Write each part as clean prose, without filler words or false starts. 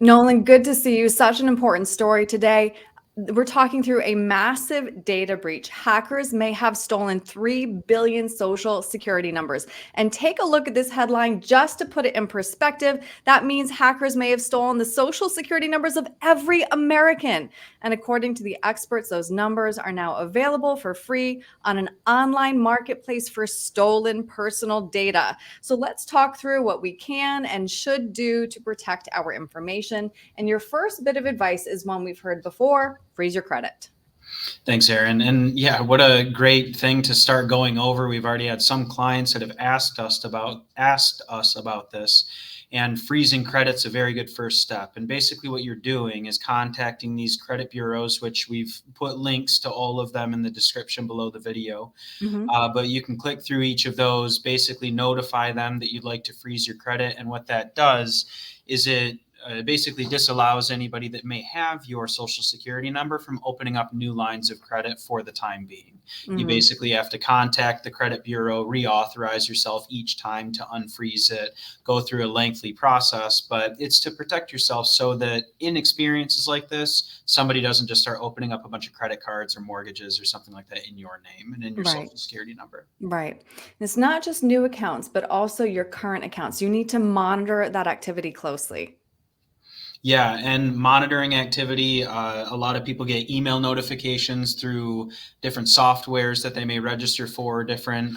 Nolan, good to see you. Such an important story today. We're talking through a massive data breach. Hackers may have stolen 3 billion social security numbers. And take a look at this headline just to put it in perspective. That means hackers may have stolen the social security numbers of every American. And according to the experts, those numbers are now available for free on an online marketplace for stolen personal data. So let's talk through what we can and should do to protect our information. And your first bit of advice is one we've heard before: freeze your credit. Thanks, Erin. And yeah, what a great thing to start going over. We've already had some clients that have asked us about this. And freezing credit's a very good first step. And basically what you're doing is contacting these credit bureaus, which we've put links to all of them in the description below the video. But you can click through each of those, basically notify them that you'd like to freeze your credit. And what that does is it basically disallows anybody that may have your social security number from opening up new lines of credit for the time being. You basically have to contact the credit bureau, reauthorize yourself each time to unfreeze it, go through a lengthy process, but it's to protect yourself so that in experiences like this, somebody doesn't just start opening up a bunch of credit cards or mortgages or something like that in your name and in your social security number. Right. It's not just new accounts, but also your current accounts. You need to monitor that activity closely. Yeah, and monitoring activity. A lot of people get email notifications through different softwares that they may register for, different,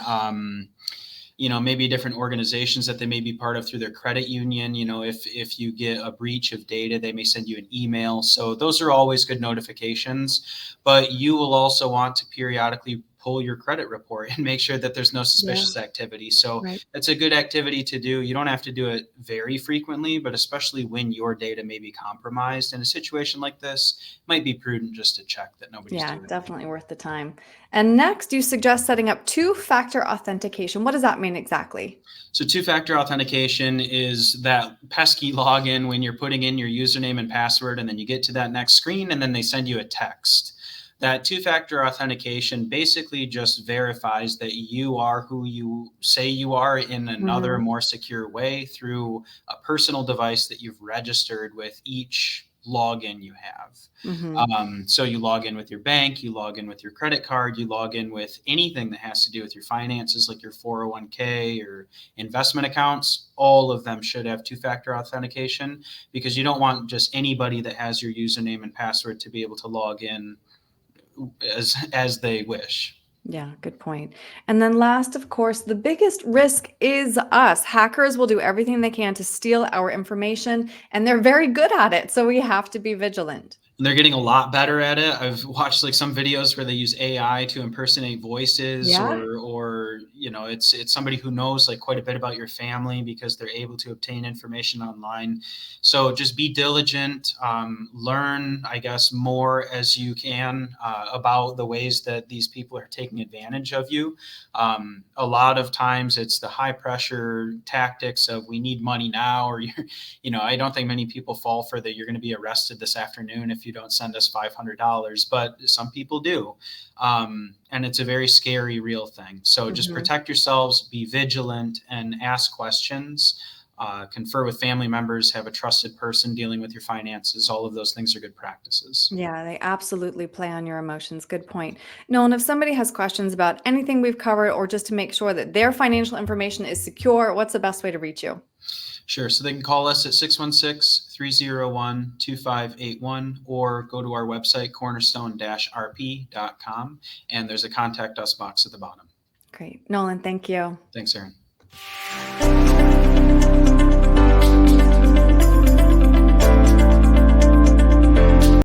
maybe different organizations that they may be part of through their credit union. If you get a breach of data, they may send you an email. So those are always good notifications, but you will also want to periodically pull your credit report and make sure that there's no suspicious activity. So it's a good activity to do. You don't have to do it very frequently, but especially when your data may be compromised in a situation like this, it might be prudent just to check that nobody's doing it. Definitely worth the time. And next, you suggest setting up two-factor authentication. What does that mean exactly? So two-factor authentication is that pesky login when you're putting in your username and password, and then you get to that next screen, and then they send you a text. That two-factor authentication basically just verifies that you are who you say you are in another more secure way through a personal device that you've registered with each login you have. So you log in with your bank, you log in with your credit card, you log in with anything that has to do with your finances, like your 401k or investment accounts. All of them should have two-factor authentication, because you don't want just anybody that has your username and password to be able to log in as they wish. Yeah, good point. And then last, of course, the biggest risk is us. Hackers will do everything they can to steal our information, and they're very good at it. So we have to be vigilant. And they're getting a lot better at it. I've watched like some videos where they use AI to impersonate voices, or it's somebody who knows like quite a bit about your family because they're able to obtain information online. So just be diligent, learn, I guess, more as you can about the ways that these people are taking advantage of you. A lot of times it's the high pressure tactics of we need money now, or I don't think many people fall for that. You're going to be arrested this afternoon if you don't send us $500, but some people do. And it's a very scary, real thing. So just protect yourselves, be vigilant, and ask questions. Confer with family members, have a trusted person dealing with your finances. All of those things are good practices. Yeah, they absolutely play on your emotions. Good point. Nolan, if somebody has questions about anything we've covered, or just to make sure that their financial information is secure, what's the best way to reach you? Sure. So they can call us at 616-301-2581, or go to our website, cornerstone-rp.com, and there's a contact us box at the bottom. Great. Nolan, thank you. Thanks, Erin.